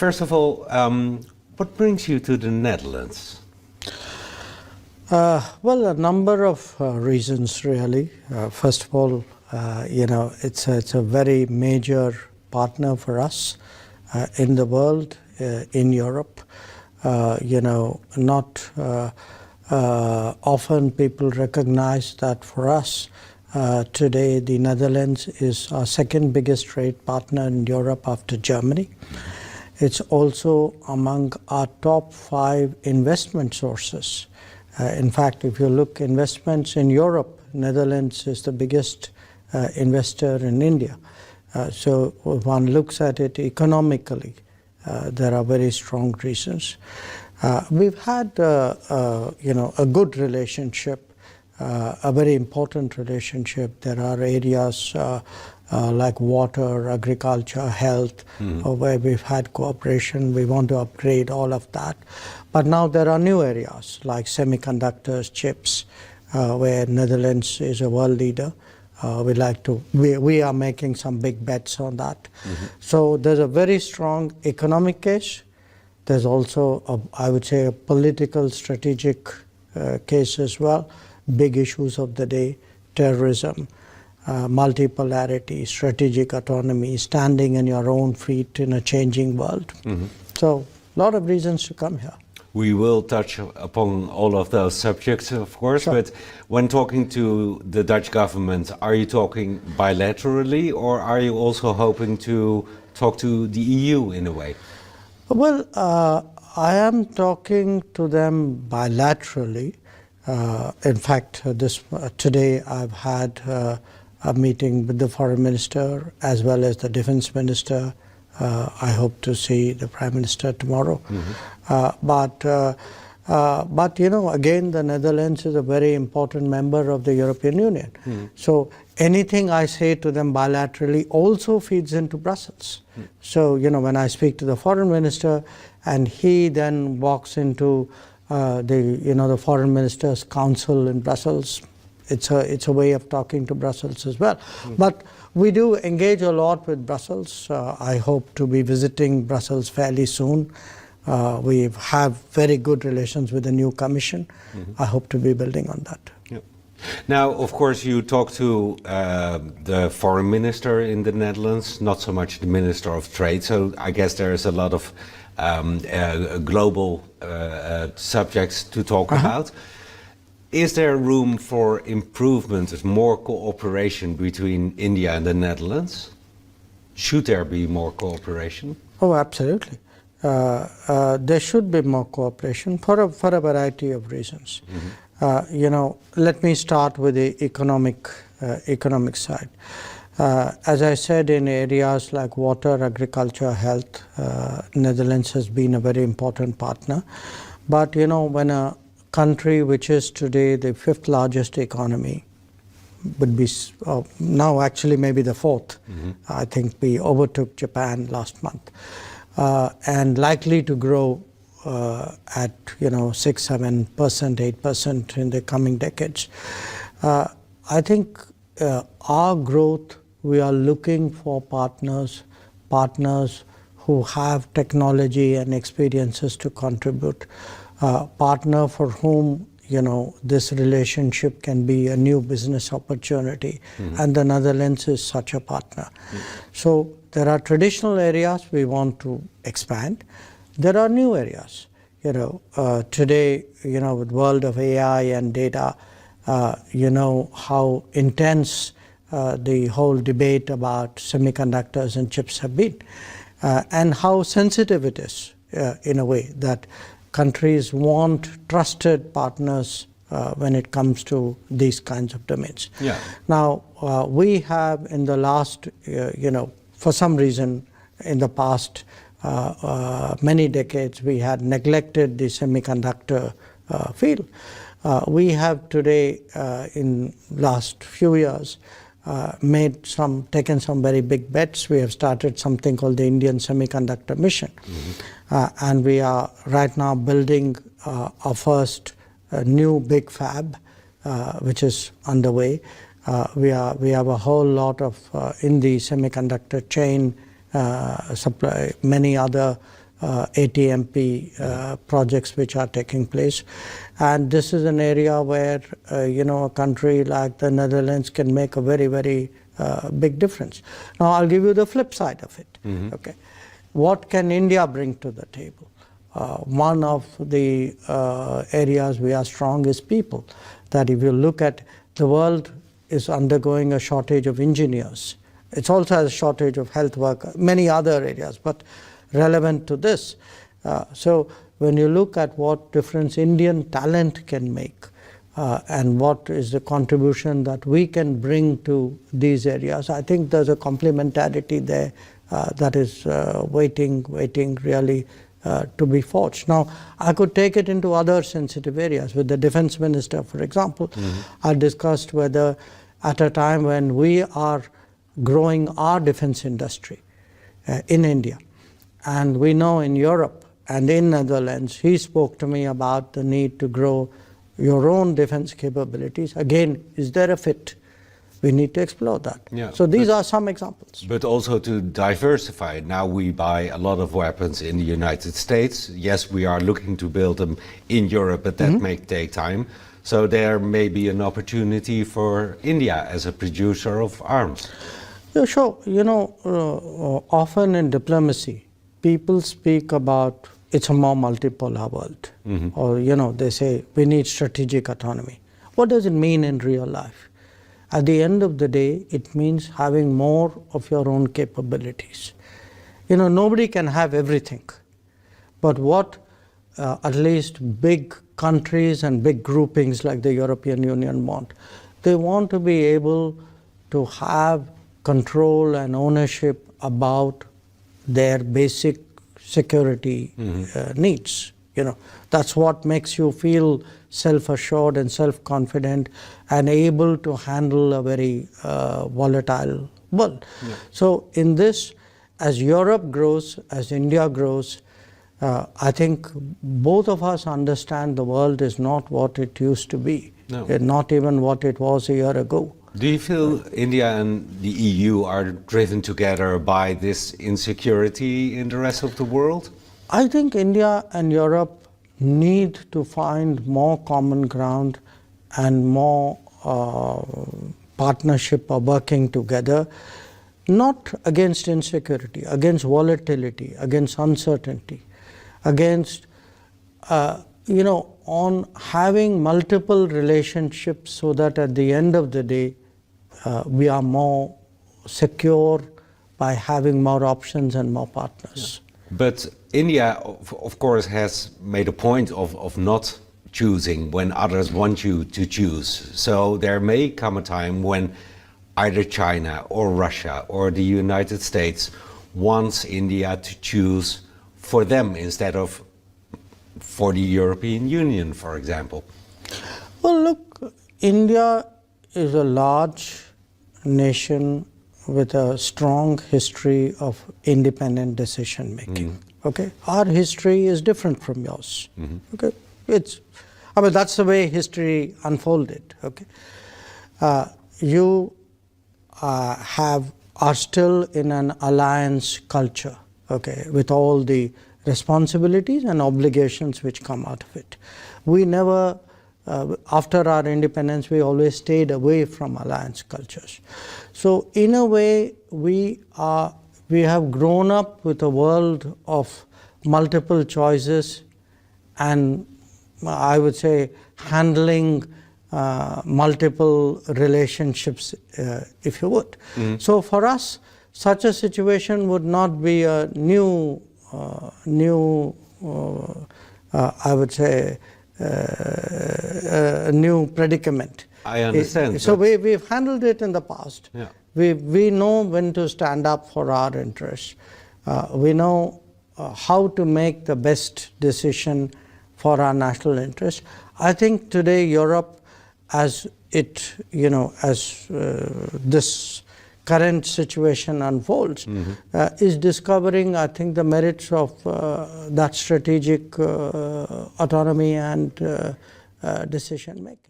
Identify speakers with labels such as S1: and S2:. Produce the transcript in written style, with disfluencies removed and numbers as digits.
S1: First of all, what brings you to the Netherlands?
S2: Well, a number of reasons, really. First of all, it's a very major partner for us in the world, in Europe. Not often people recognize that for us today the Netherlands is our second biggest trade partner in Europe after Germany. It's also among our top 5 investment sources. In fact, if you look investments in Europe, Netherlands is the biggest investor in India. So if one looks at it economically, there are very strong reasons. We've had a good relationship, a very important relationship. There are areas like water, agriculture, health, where we've had cooperation. We want to upgrade all of that. But now there are new areas like semiconductors, chips, where Netherlands is a world leader. We are making some big bets on that. So there's a very strong economic case. There's also, I would say, a political, strategic case as well. Big issues of the day: terrorism, multipolarity, strategic autonomy, standing on your own feet in a changing world. So a lot of reasons to come here.
S1: We will touch upon all of those subjects, of course,
S2: Sure.
S1: but when talking to the Dutch government, are you talking bilaterally, or are you also hoping to talk to the EU in a way?
S2: Well, I am talking to them bilaterally. In fact, today I've had a meeting with the foreign minister as well as the defense minister. I hope to see the prime minister tomorrow. But again, the Netherlands is a very important member of the European Union. So anything I say to them bilaterally also feeds into Brussels. So when I speak to the foreign minister and he then walks into the foreign ministers' council in Brussels, it's a way of talking to Brussels as well. But we do engage a lot with Brussels. I hope to be visiting Brussels fairly soon. We have very good relations with the new Commission. I hope to be building on that.
S1: Yep. Now, of course, you talk to the foreign minister in the Netherlands, not so much the Minister of Trade. So I guess there is a lot of global subjects to talk about. Is there room for improvement, more cooperation between India and the Netherlands? Should there be more cooperation?
S2: Oh, absolutely. There should be more cooperation for a variety of reasons. Let me start with the economic side. As I said, in areas like water, agriculture, health, Netherlands has been a very important partner. But when a country which is today the 5th largest economy would be now actually maybe the 4th. I think we overtook Japan last month, and likely to grow at 6, 7%, 8% in the coming decades. I think our growth, we are looking for partners who have technology and experiences to contribute. Partner for whom this relationship can be a new business opportunity, and the Netherlands is such a partner. So there are traditional areas we want to expand. There are new areas. Today, with world of AI and data, how intense the whole debate about semiconductors and chips have been, and how sensitive it is in a way that countries want trusted partners when it comes to these kinds of domains. Now, we have in the last, for some reason in the past many decades, we had neglected the semiconductor field. We have today, in last few years, taken some very big bets. We have started something called the Indian Semiconductor Mission. And we are right now building our first new big fab, which is underway. We have a whole lot of, in the semiconductor chain supply, many other ATMP projects which are taking place. And this is an area where, a country like the Netherlands can make a very, very big difference. Now, I'll give you the flip side of it. Okay, what can India bring to the table? One of the areas we are strong is people. That if you look at the world is undergoing a shortage of engineers. It's also has a shortage of health workers, many other areas, but relevant to this. So when you look at what difference Indian talent can make and what is the contribution that we can bring to these areas, I think there's a complementarity there that is waiting really to be forged. Now, I could take it into other sensitive areas. With the defense minister, for example, I discussed whether at a time when we are growing our defense industry in India, and we know in Europe and in Netherlands, he spoke to me about the need to grow your own defense capabilities. Again, is there a fit? We need to explore that.
S1: Yeah,
S2: so these are some examples.
S1: But also to diversify. Now we buy a lot of weapons in the United States. Yes, we are looking to build them in Europe, but that may take time. So there may be an opportunity for India as a producer of arms.
S2: Yeah, sure. Often in diplomacy, people speak about it's a more multipolar world. Or, they say we need strategic autonomy. What does it mean in real life? At the end of the day, it means having more of your own capabilities. Nobody can have everything. But what at least big countries and big groupings like the European Union want, they want to be able to have control and ownership about their basic security needs. That's what makes you feel self-assured and self-confident and able to handle a very volatile world. So in this, as Europe grows, as India grows, I think both of us understand the world is not what it used to be, not even what it was a year ago.
S1: Do you feel India and the EU are driven together by this insecurity in the rest of the world?
S2: I think India and Europe need to find more common ground and more partnership or working together, not against insecurity, against volatility, against uncertainty, against, on having multiple relationships so that at the end of the day, we are more secure by having more options and more partners.
S1: But India, of course, has made a point of not choosing when others want you to choose. So there may come a time when either China or Russia or the United States wants India to choose for them instead of for the European Union, for example.
S2: Well, look, India is a large nation with a strong history of independent decision making. Okay, our history is different from yours. Okay, that's the way history unfolded. Okay, you are still in an alliance culture. Okay, with all the responsibilities and obligations which come out of it. We never, after our independence, we always stayed away from alliance cultures. So in a way, we have grown up with a world of multiple choices and I would say handling multiple relationships, if you would. So for us, such a situation would not be a new, I would say, a new predicament.
S1: I understand.
S2: So we've handled it in the past.
S1: Yeah.
S2: We know when to stand up for our interests. We know how to make the best decision for our national interest. I think today Europe, as it, as this current situation unfolds, is discovering, I think, the merits of that strategic autonomy and decision making.